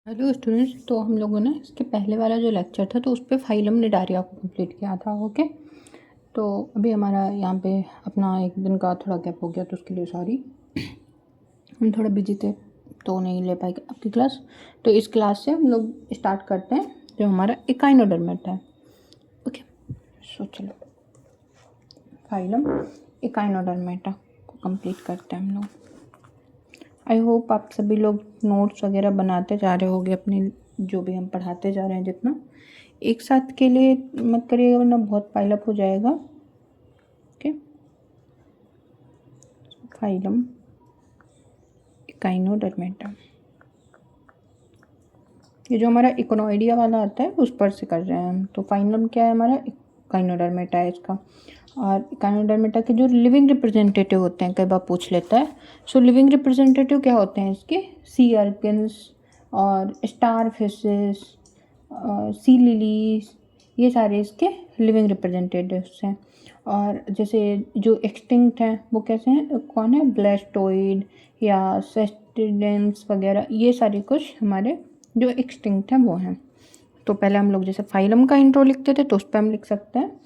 Hello students, तो हम लोगों ने इसके पहले वाला जो लेक्चर था तो उस पर फाइलम निडारिया को कंप्लीट किया था। ओके, तो अभी हमारा यहाँ पे अपना एक दिन का थोड़ा गैप हो गया, तो उसके लिए सॉरी। हम थोड़ा बिजी थे तो नहीं ले पाए आपकी क्लास। तो इस क्लास से हम लोग स्टार्ट करते हैं जो हमारा इकाइनोडर्मेटा है। ओके, सो चलो फाइलम इकाइनोडर्मेटा को कंप्लीट करते हैं हम लोग। आई होप आप सभी लोग नोट्स वगैरह बनाते जा रहे होगे अपने, जो भी हम पढ़ाते जा रहे हैं जितना। एक साथ के लिए मत करिएगा वरना बहुत पाइलअप हो जाएगा। ओके, फाइलम इकाइनोडर्मेटा, ये जो हमारा इकोनोइडिया वाला आता है उस पर से कर रहे हैं हम। तो फाइलम क्या है, हमारा इकाइनोडर्मेटा है इसका। और इकाइनोडर्मेटा के जो लिविंग रिप्रेजेंटेटिव होते हैं, कई बार पूछ लेता है। सो लिविंग रिप्रेजेंटेटिव क्या होते हैं इसके? सी अर्किन्स और स्टार फिशेस, सी लिलीज, ये सारे इसके लिविंग रिप्रेजेंटेटिव्स हैं। और जैसे जो एक्सटिंक्ट हैं वो कैसे हैं, कौन है? ब्लैस्टोइड या सेस्टिडेंस वगैरह, ये सारे कुछ हमारे जो एक्सटिंक्ट हैं वो हैं। तो पहले हम लोग जैसे फाइलम का इंट्रो लिखते थे तो उस पर हम लिख सकते हैं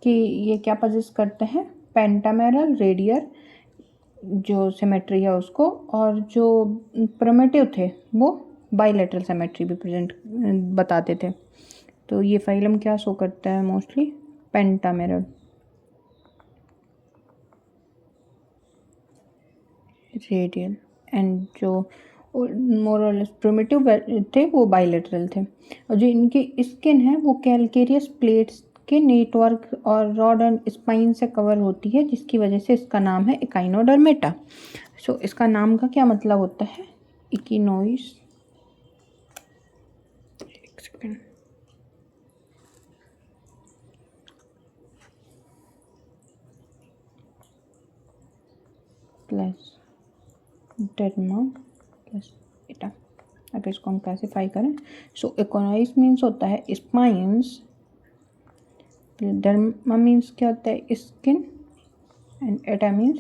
कि ये क्या पजेस करते हैं, पेंटामेरल रेडियर जो सिमेट्री है उसको, और जो प्रिमिटिव थे वो बाइलेटरल सिमेट्री भी प्रेजेंट बताते थे। तो ये फाइलम क्या शो करता है? मोस्टली पेंटामेरल रेडियल, एंड जो मोरलेस प्रिमिटिव थे वो बाइलेटरल थे। और जो इनकी स्किन है वो कैलकेरियस प्लेट्स के नेटवर्क और रॉड एंड स्पाइन से कवर होती है, जिसकी वजह से इसका नाम है इकाइनोडर्मेटा। सो इसका नाम का क्या मतलब होता है? इकिनोइस, एक second, plus derma plus iota. अगर इसको हम क्लासीफाई करें, सो इकोनोइस मीन्स होता है स्पाइंस, डर्मा मीन्स क्या होता है? Skin, and ata means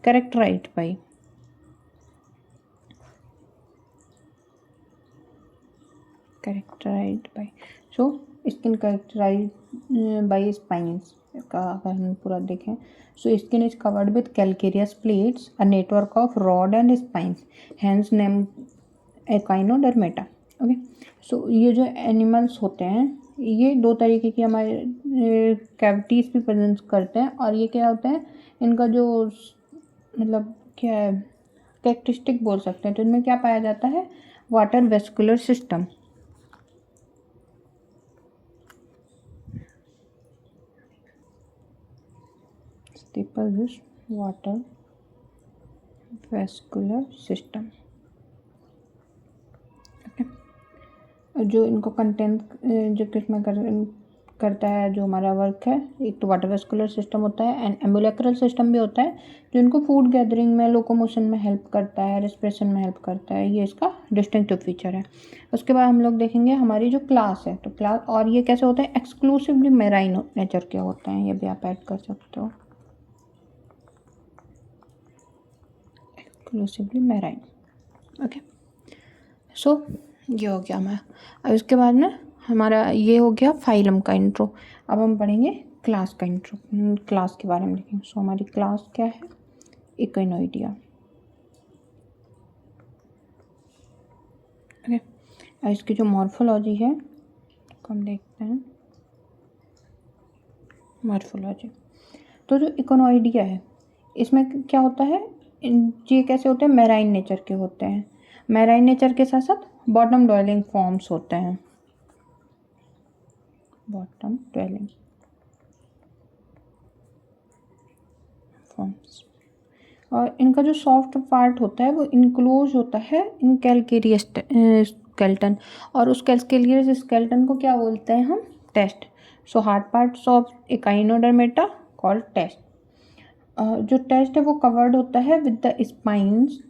characterized by. Characterized by, so skin characterized by spines का अगर हम पूरा देखें, so skin is covered with calcareous plates, a network of rod and spines, hence name echinodermata. Okay, so ये जो animals होते हैं ये दो तरीके की हमारे कैविटीज़ भी प्रेजेंट करते हैं। और ये क्या होता है, इनका जो मतलब क्या है, कैरेक्टरिस्टिक बोल सकते हैं। तो इनमें क्या पाया जाता है? Water vascular system, water vascular system. जो इनको कंटेंट जो किसमें करता है, जो हमारा वर्क है, एक तो वाटर वेस्कुलर सिस्टम होता है एंड एम्बुलेक्रल सिस्टम भी होता है, जो इनको फूड गैदरिंग में, लोकोमोशन में हेल्प करता है, रेस्पिरेशन में हेल्प करता है। ये इसका डिस्टिंक्टिव फीचर है। उसके बाद हम लोग देखेंगे हमारी जो क्लास है, तो क्लास, और ये कैसे होता है? एक्सक्लूसिवली मेराइन नेचर के होते हैं, ये भी आप ऐड कर सकते हो, एक्सक्लूसिवली मेराइन। ओके, सो ये हो गया हमारा। अब इसके बाद में हमारा ये हो गया फाइलम का इंट्रो। अब हम पढ़ेंगे क्लास का इंट्रो, क्लास के बारे में लिखेंगे। सो हमारी क्लास क्या है? इकोनोइडिया। ओके, अब इसकी जो मॉर्फोलॉजी है तो हम देखते हैं मॉर्फोलॉजी। तो जो इकोनोइडिया है इसमें क्या होता है, ये कैसे होते हैं? मैराइन नेचर के होते हैं। मैराइन नेचर के साथ साथ बॉटम ड्वेलिंग फॉर्म्स होते हैं, बॉटम ड्वेलिंग फॉर्म्स। और इनका जो सॉफ्ट पार्ट होता है वो इनक्लोज होता है इन कैलकेरियस स्केल्टन, और उस कैलकेरियस स्केल्टन को क्या बोलते हैं हम? Test. So hard parts of echinodermata called test. जो टेस्ट है वो कवर्ड होता है विद द स्पाइंस,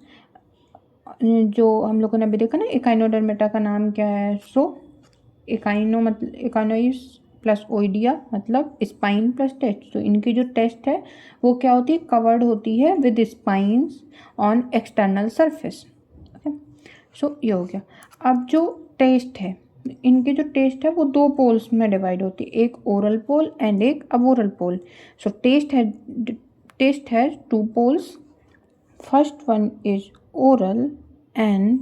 जो हम लोगों ने अभी देखा ना इकाइनोडर्मेटा का नाम क्या है। सो इकाइनो मतलब इकाइनोइस प्लस ओइडिया मतलब स्पाइन प्लस टेस्ट। तो इनकी जो टेस्ट है वो क्या होती है? कवर्ड होती है with spines on external surface. Okay, so ये हो गया। अब जो टेस्ट है, इनके जो टेस्ट है वो दो पोल्स में डिवाइड होती है, एक ओरल पोल एंड एक aboral pole. So test has two poles, first one is oral and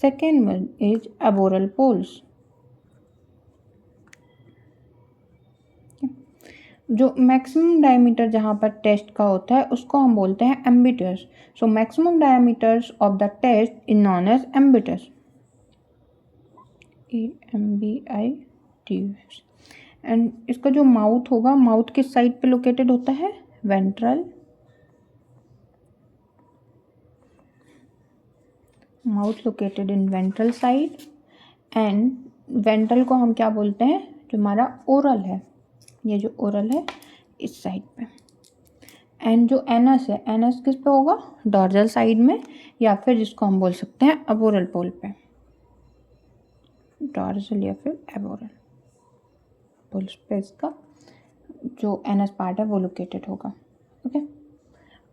second one is aboral poles. जो मैक्सिमम डायमीटर जहाँ पर टेस्ट का होता है उसको हम बोलते हैं ambitus. So maximum diameters of the test is known as ambitus, AMBITUS। And इसका जो माउथ होगा, माउथ किस साइड पे लोकेटेड होता है, ventral. Mouth located in ventral side, and ventral को हम क्या बोलते हैं, जो हमारा ओरल है, ये जो ओरल है इस साइड पे। एंड जो एनस है, एनस किस पे होगा, डॉर्जल साइड में, या फिर जिसको हम बोल सकते हैं अबोरल पोल पे, डॉर्जल या फिर एबोरल पोल पे इसका जो एनस पार्ट है वो लोकेटेड होगा। ओके,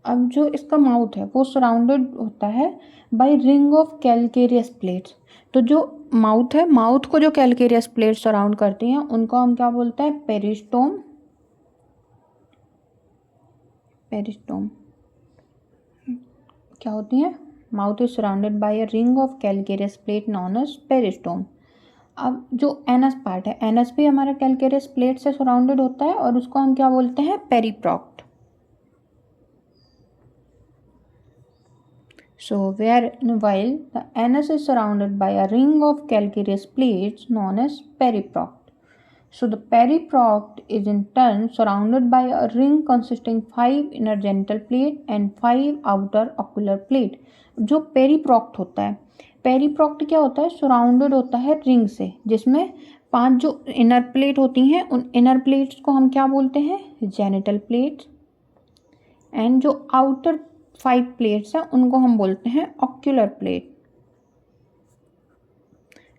अब जो इसका माउथ है वो सराउंडेड होता है bye ring of calcareous plates. तो जो माउथ है, माउथ को जो कैलकेरियस प्लेट सराउंड करती हैं उनको हम क्या बोलते हैं, पेरिस्टोम। पेरिस्टोम क्या होती है, mouth is surrounded by a ring of calcareous plate known as peristome. अब जो एनस पार्ट है, एनस भी हमारा कैलकेरियस प्लेट से सराउंडेड होता है और उसको हम क्या बोलते हैं, पेरिप्रॉक्ट। So while the anus is surrounded by a ring of calcareous plates known as periproct. So the periproct is in turn surrounded by a ring consisting 5 inner genital plate and 5 outer ocular plate. जो पेरीप्रॉक्ट होता है, पेरीप्रॉक्ट क्या होता है, surrounded होता है ring से, जिसमें 5 जो इनर प्लेट होती हैं उन इनर प्लेट्स को हम क्या बोलते हैं, जेनिटल प्लेट्स। एंड जो आउटर 5 प्लेट्स हैं उनको हम बोलते हैं ऑक्यूलर प्लेट।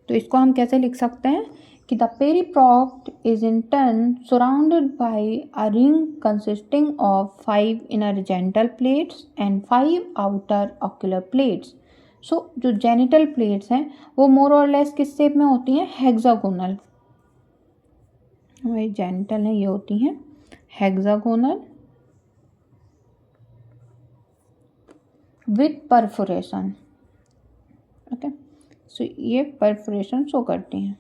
तो इसको हम कैसे लिख सकते हैं कि the periproct is in turn surrounded by a ring consisting of 5 inner genital plates and 5 outer ocular plates. So जो जेनिटल प्लेट्स हैं वो मोर और लेस किस शेप में होती हैं, हेक्सागोनल। हमारी जेनिटल हैं ये होती हैं hexagonal with perforation. Okay, so ये परफोरेशन शो करती हैं,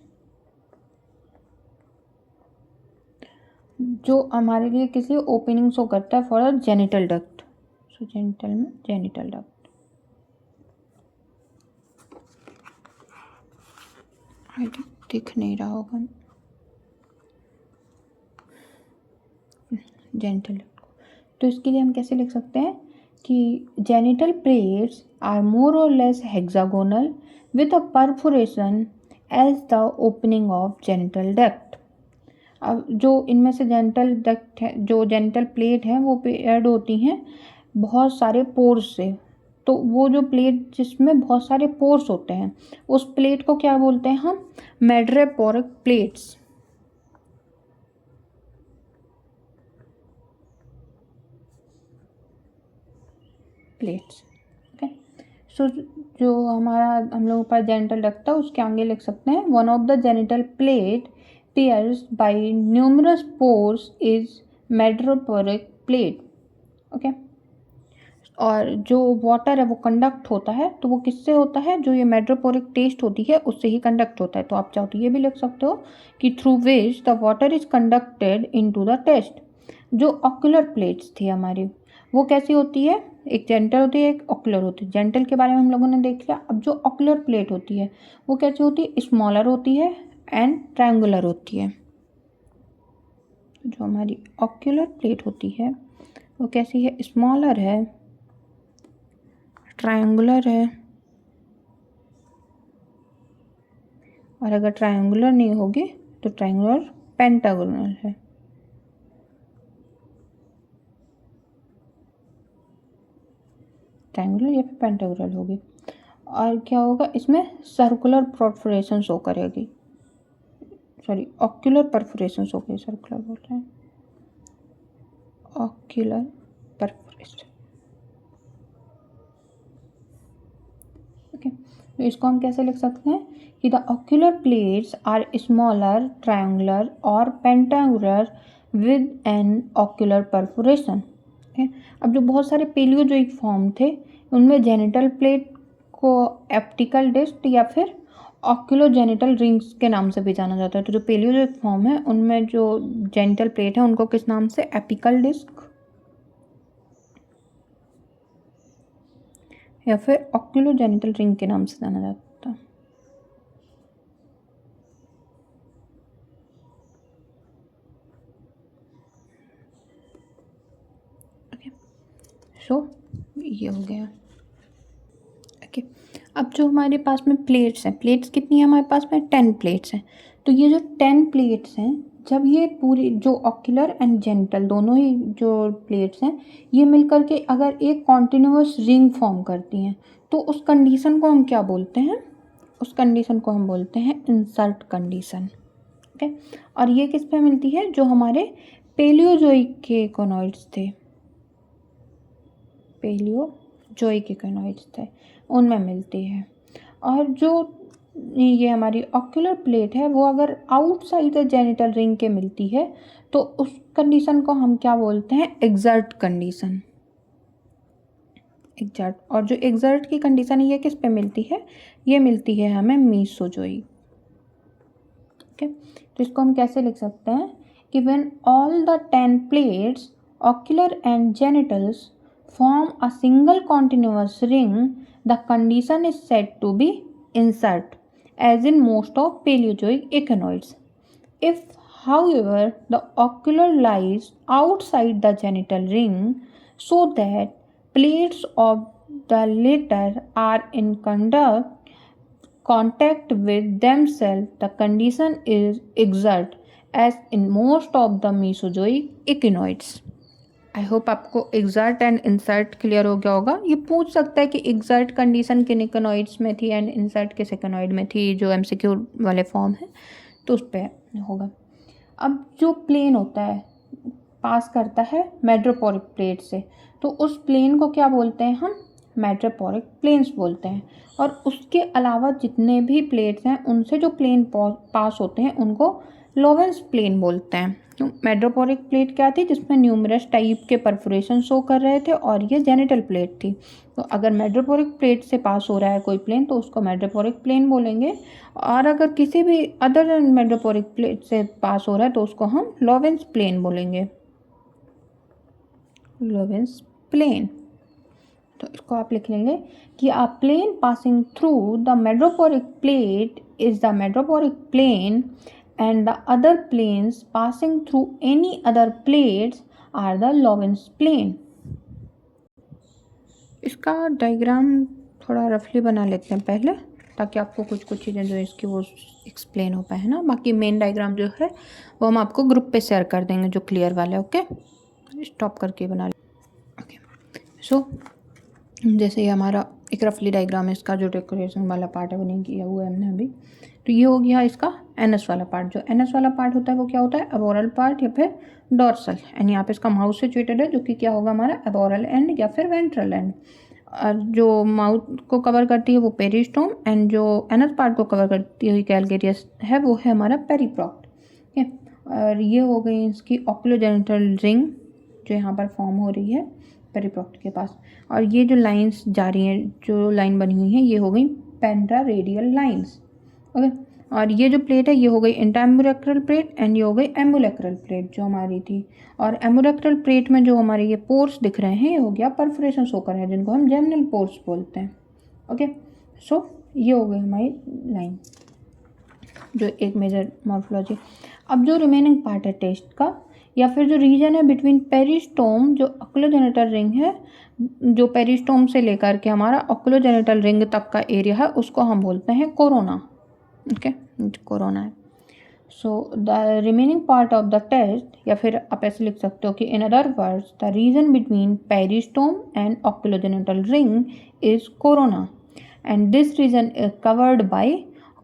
जो हमारे लिए किसी ओपनिंग शो करता है for genital duct. So genital में जेनिटल डक्ट, दिख नहीं रहा होगा जेनिटल डक्ट। तो इसके लिए हम कैसे लिख सकते हैं कि जेनिटल प्लेट्स आर मोर और less hexagonal with a perforation as the opening of genital duct. अब जो इनमें से जेनिटल डक्ट है, जो जेनिटल प्लेट हैं वो पेयर्ड होती हैं बहुत सारे पोर्स से। तो वो जो प्लेट जिसमें बहुत सारे पोर्स होते हैं उस प्लेट को क्या बोलते हैं हम, मैड्रेपोरिक प्लेट्स। प्लेट्स। ओके, सो जो हमारा हम लोगों के पास जेनिटल डक्ट है उसके आगे लिख सकते हैं, one of the genital plate pierced by numerous pores is madreporic plate. Okay, और जो वाटर है वो कंडक्ट होता है, तो वो किससे होता है, जो ये मैड्रेपोरिक टेस्ट होती है उससे ही कंडक्ट होता है। तो आप चाहो तो ये भी लिख सकते हो कि through which the water is conducted into the test. जो ऑक्यूलर प्लेट्स थी हमारी वो कैसी होती है, एक जेनिटल होती है एक ऑक्यूलर होती है। जेनिटल के बारे में हम लोगों ने देख लिया। अब जो ऑक्यूलर प्लेट होती है वो कैसी होती है, स्मॉलर होती है एंड ट्रायंगुलर होती है। जो हमारी ऑक्यूलर प्लेट होती है वो कैसी है, स्मॉलर है, ट्रायंगुलर है, और अगर ट्रायंगुलर नहीं होगी तो ट्रायंगुलर पेंटागोनल है। ट्रायंगुलर या फिर पेंटागोनल होगी। और क्या होगा, इसमें सर्कुलर परफोरेशन शो करेगी, सॉरी ऑक्यूलर परफोरेशन शो करेगी, सर्कुलर बोल रहे हैं, ऑक्यूलर परफोरेशन। ओके, तो इसको हम कैसे लिख सकते हैं कि the ocular plates are smaller, triangular और pentangular with an ocular perforation. ठीक है, अब जो बहुत सारे पेलियोजोइक फॉर्म थे उनमें जेनिटल प्लेट को एप्टिकल डिस्क या फिर ऑक्यूलोजेनिटल रिंग्स के नाम से भी जाना जाता है। तो जो पेलियोजोइक फॉर्म है उनमें जो जेनिटल प्लेट है उनको किस नाम से, एपिकल डिस्क या फिर ऑक्यूलोजेनिटल रिंग के नाम से जाना जाता है। ओके, सो ये हो गया। ओके, अब जो हमारे पास में प्लेट्स हैं, प्लेट्स कितनी है हमारे पास में, 10 प्लेट्स हैं। तो ये जो 10 प्लेट्स हैं, जब ये पूरी जो ऑक्यूलर एंड जेनिटल दोनों ही जो प्लेट्स हैं ये मिलकर के अगर एक कॉन्टिन्यूअस रिंग फॉर्म करती हैं तो उस कंडीशन को हम क्या बोलते हैं, उस कंडीशन को हम बोलते हैं इंसर्ट कंडीशन। ओके, और ये किस पे मिलती है, जो हमारे पेलियोजोइक के इकोनॉइड्स थे, पेलियोजोइक इकोनॉइड्स थे उनमें मिलती है। और जो ये हमारी ऑक्यूलर प्लेट है वो अगर आउटसाइड द जेनिटल रिंग के मिलती है तो उस कंडीशन को हम क्या बोलते हैं, एक्सर्ट कंडीशन, एक्सर्ट। और जो एक्सर्ट की कंडीशन है ये किस पे मिलती है, ये मिलती है हमें मीसोजोइक। ओके, तो इसको हम कैसे लिख सकते हैं कि when all the 10 plates ocular and genitals form a single continuous ring, the condition is said to be insert, as in most of Paleozoic echinoids. If, however, the ocular lies outside the genital ring, so that plates of the latter are in contact with themselves, the condition is exert, as in most of the Mesozoic echinoids. I hope आपको exert and insert clear हो गया होगा। ये पूछ सकता है कि exert condition किन इकोनॉइड्स में थी एंड इंसर्ट किस इकोनॉइड में थी, जो एमसीक्यू वाले फॉर्म है तो उस पर होगा। अब जो प्लेन होता है पास करता है मेट्रोपोरिक प्लेट से, तो उस प्लेन को क्या बोलते हैं हम, मेट्रोपोरिक प्लेन्स बोलते हैं। और उसके अलावा जितने भी प्लेट्स हैं उनसे जो प्लेन पास होते हैं उनको लोवेंस प्लेन बोलते हैं। तो मेट्रोपोरिक प्लेट क्या थी, जिसमें न्यूमरस टाइप के परफोरेशन शो कर रहे थे और ये जेनिटल प्लेट थी। तो अगर मेट्रोपोरिक प्लेट से पास हो रहा है कोई प्लेन तो उसको मेट्रोपोरिक प्लेन बोलेंगे, और अगर किसी भी अदर मेट्रोपोरिक प्लेट से पास हो रहा है तो उसको हम लोवेंस प्लेन बोलेंगे, लोवेंस प्लेन। तो इसको आप लिख लेंगे कि a plane passing through the madreporic plate is the madreporic plane and the other planes passing through any other plates are the Lorentz plane. इसका डायग्राम थोड़ा रफली बना लेते हैं पहले, ताकि आपको कुछ कुछ चीज़ें जो इसकी वो एक्सप्लेन हो पाए, है ना। बाकी मेन डायग्राम जो है वो हम आपको ग्रुप पे शेयर कर देंगे, जो क्लियर वाला है। ओके, स्टॉप करके बना लें। ओके, सो जैसे ये हमारा एक रफली डायग्राम है, इसका जो डेकोरेशन वाला पार्ट है वो नहीं किया हुआ है हमने अभी। तो ये हो गया इसका एनएस वाला पार्ट। जो एनएस वाला पार्ट होता है वो क्या होता है, अबोरल पार्ट या फिर डॉर्सल एंड यहाँ पे इसका माउथ सिचुएटेड है, जो कि क्या होगा हमारा अबोरल एंड या फिर वेंट्रल एंड। और जो माउथ को कवर करती है वो पेरिस्टोम एंड जो एनएस पार्ट को कवर करती हुई कैलगेरियस है वो है हमारा पेरिप्रॉक्ट। ठीक है, और ये हो गई इसकी ऑक्यूलोजेनिटल रिंग जो यहाँ पर फॉर्म हो रही है पेरिप्रॉक्ट के पास। और ये जो लाइंस जा रही हैं, जो लाइन बनी हुई हैं, ये हो गई पेंट्रा रेडियल लाइंस। ओके, और ये जो प्लेट है ये हो गई इंट्राएम्बुलेक्रल प्लेट एंड ये हो गई एम्बुलेक्रल प्लेट जो हमारी थी। और एम्बुलेक्रल प्लेट में जो हमारे ये पोर्स दिख रहे हैं ये हो गया परफोरेशन शो कर रहे हैं, जिनको हम जेमिनल पोर्स बोलते हैं। ओके, सो ये हो गई हमारी लाइन, जो एक मेजर मॉर्फोलॉजी। अब जो रिमेनिंग पार्ट है टेस्ट का, या फिर जो रीजन है बिटवीन पेरिस्टोम, जो ऑक्यूलोजेनिटल रिंग है, जो पेरिस्टोम से लेकर के हमारा ऑक्यूलोजेनिटल रिंग तक का एरिया है, उसको हम बोलते हैं कोरोना। ओके, कोरोना है। So the remaining part of the test, या फिर आप ऐसे लिख सकते हो कि in other words the region between peristome and oculogenital ring is corona and this region is covered by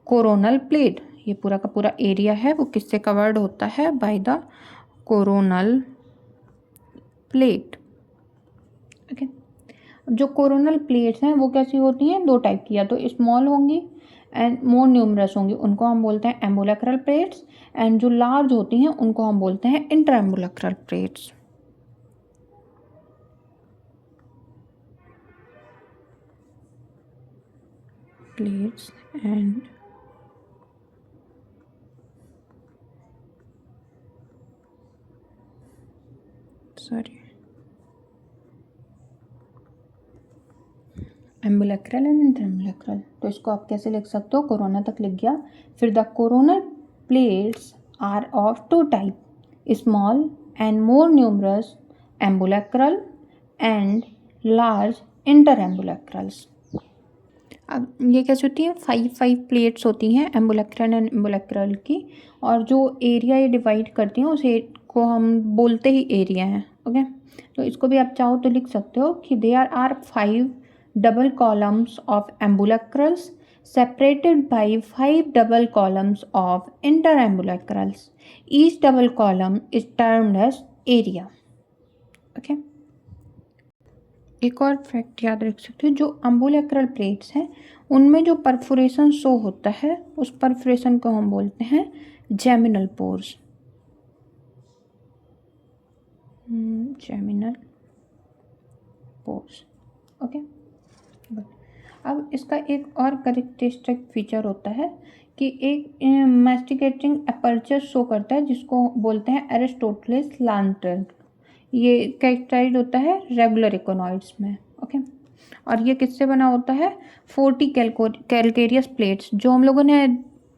coronal plate. ये पूरा का पूरा एरिया है वो किससे कवर्ड होता है, by the coronal plate. Okay, जो कोरोनल प्लेट्स हैं वो कैसी होती हैं, 2 टाइप की, या तो स्मॉल होंगी एंड मोर न्यूमरस होंगी, उनको हम बोलते हैं एम्बुलेक्रल प्लेट्स, एंड जो लार्ज होती हैं उनको हम बोलते हैं interambulacral plates. Plates and ambulacral and interambulacral. तो इसको आप कैसे लिख सकते हो, कोरोना तक लिख गया। फिर the coronal plates are of 2 type, small and more numerous ambulacral and large interambulacrals. अब ये कैसे होती है, 5 प्लेट्स होती हैं एम्बुलेक्रल एंड एम्बुलेक्रल की, और जो एरिया ये डिवाइड करती हैं उस को हम बोलते ही एरिया हैं। ओके, तो इसको भी आप चाहो तो लिख सकते हो कि there are 5 double columns of ambulacrals separated by 5 double columns of interambulacrals. Each double column is termed as area. Okay. एक और फैक्ट याद रख सकते हो, जो अम्बुलेक्रल प्लेट्स हैं उनमें जो परफोरेशन शो होता है उस परफोरेशन को हम बोलते हैं geminal pores. Geminal pores. Okay, अब इसका एक और करेक्टरिस्टिक फीचर होता है कि एक मैस्टिकेटिंग अपर्चर शो करता है जिसको बोलते हैं एरिस्टोटलिस लांटर्न। ये कैरेक्टराइज होता है रेगुलर इकोनॉइड्स में। ओके, और ये किससे बना होता है, 40 कैलकेरियस प्लेट्स, जो हम लोगों ने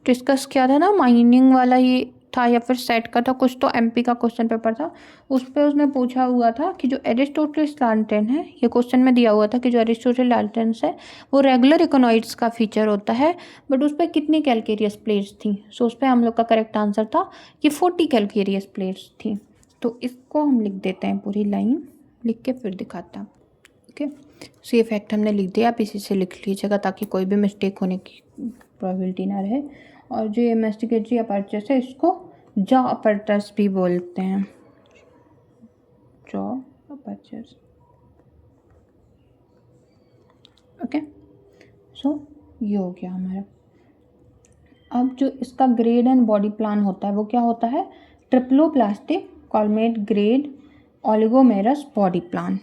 डिस्कस किया था ना, माइनिंग वाला ये था या फिर सेट का था कुछ, तो एमपी का क्वेश्चन पेपर था, उस पर उसने पूछा हुआ था कि जो एरिस्टोटलिस लांटर्न है, ये क्वेश्चन में दिया हुआ था कि जो एरिस्टोटलिस लांटर्न्स है वो रेगुलर इकोनॉइड्स का फीचर होता है, बट उस पर कितनी कैलकेरियस प्लेट्स थी। सो उस पर हम लोग का करेक्ट आंसर था कि 40 कैलकेरियस प्लेट्स थी। तो इसको हम लिख देते हैं, पूरी लाइन लिख के फिर दिखाता हूँ। ओके, सो ये फैक्ट हमने लिख दिया, आप इसी से लिख लीजिएगा ताकि कोई भी मिस्टेक होने की प्रोबेबिलिटी ना रहे। और जो ये मैस्टिकेटरी अपर्चर्स है इसको जॉ अपर्चर्स भी बोलते हैं, जॉ अपर्चर्स। ओके, सो ये हो गया हमारा। अब जो इसका ग्रेड एंड बॉडी प्लान होता है वो क्या होता है, triploblastic coelomate grade oligomerous body plan.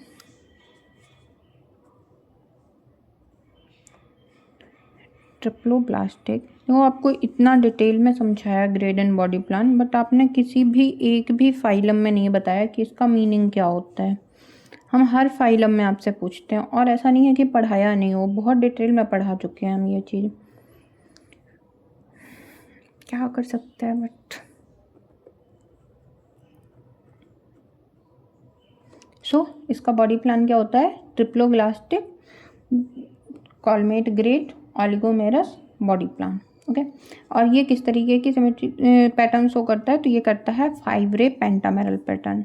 Triploblastic, वो आपको इतना डिटेल में समझाया grade and body plan, but आपने किसी भी एक भी फाइलम में नहीं बताया कि इसका मीनिंग क्या होता है। हम हर फाइलम में आपसे पूछते हैं, और ऐसा नहीं है कि पढ़ाया नहीं हो, बहुत डिटेल में पढ़ा चुके हैं हम ये चीज़, क्या कर सकते हैं। बट इसका बॉडी प्लान क्या होता है, triploblastic coelomate grade oligomerous body plan. Okay, और ये किस तरीके की सिमेट्री पैटर्न शो करता है, तो ये करता है 5 रे पेंटामेरल पैटर्न।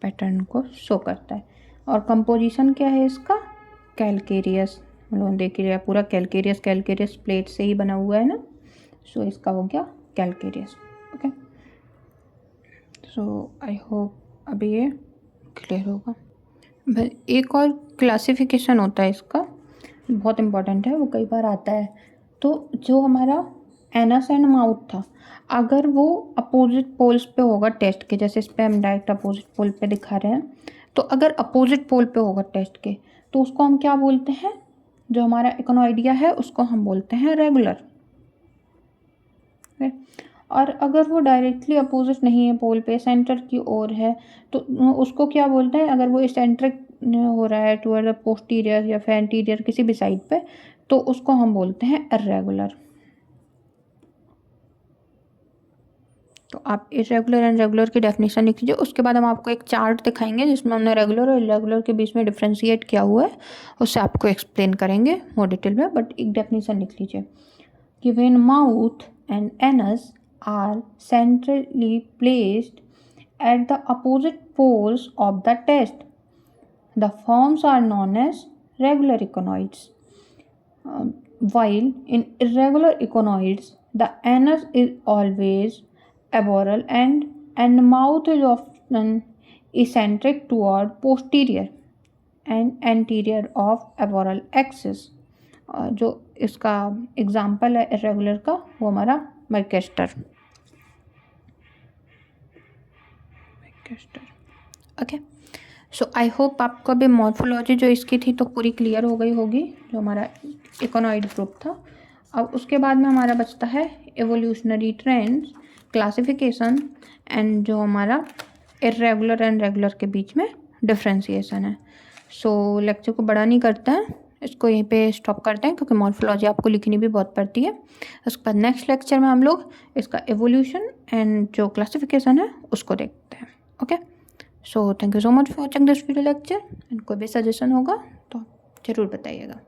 पैटर्न को शो करता है, और कंपोजिशन क्या है इसका, कैलकेरियस, हम लोग देख लिया पूरा कैलकेरियस प्लेट से ही बना हुआ है ना। सो इसका हो गया calcareous. Okay, so I hope अभी ये क्लियर होगा। एक और क्लासिफिकेशन होता है इसका, बहुत इम्पॉर्टेंट है, वो कई बार आता है। तो जो हमारा एनस एंड माउथ था, अगर वो अपोजिट पोल्स पे होगा टेस्ट के, जैसे इस पर हम डायरेक्ट अपोजिट पोल पे दिखा रहे हैं, तो अगर अपोजिट पोल पे होगा टेस्ट के तो उसको हम क्या बोलते हैं, जो हमारा इकोनॉइडिया है उसको हम बोलते हैं रेगुलर। और अगर वो डायरेक्टली अपोजिट नहीं है पोल पे, सेंटर की ओर है, तो उसको क्या बोलते हैं, अगर वो सेंट्रिक हो रहा है टुवर्ड द पोस्टीरियर या फिर एंटीरियर किसी भी साइड पे, तो उसको हम बोलते हैं इर्रेगुलर। तो आप इरेगुलर एंड रेगुलर की डेफिनेशन लिख लीजिए। उसके बाद हम आपको एक चार्ट दिखाएंगे जिसमें हमने रेगुलर और इरेगुलर के बीच में डिफ्रेंशिएट किया हुआ है, उससे आपको एक्सप्लेन करेंगे मोर डिटेल में, बट एक डेफिनेशन लिख लीजिए कि when mouth and anus are centrally placed at the opposite poles of the test, the forms are known as regular econoids, while in irregular econoids the anus is always aboral and mouth is often eccentric toward posterior and anterior of aboral axis. जो इसका example है irregular का वो हमारा मैकेस्टर। Okay, so I hope आपको अभी morphology जो इसकी थी तो पूरी क्लियर हो गई होगी, जो हमारा इकोनॉइड ग्रुप था। अब उसके बाद में हमारा बचता है एवोल्यूशनरी ट्रेंड्स, क्लासिफिकेशन एंड जो हमारा इरेगुलर एंड रेगुलर के बीच में डिफ्रेंसिएशन है। सो लेक्चर को बड़ा नहीं करते हैं, इसको यहीं पे स्टॉप करते हैं क्योंकि मॉर्फोलॉजी आपको लिखनी भी बहुत पड़ती है। उसके बाद नेक्स्ट लेक्चर में हम लोग इसका एवोल्यूशन एंड जो क्लासिफिकेशन है उसको देखते हैं। Okay, so thank you so much for watching this video lecture. And कोई भी सजेशन होगा तो ज़रूर बताइएगा।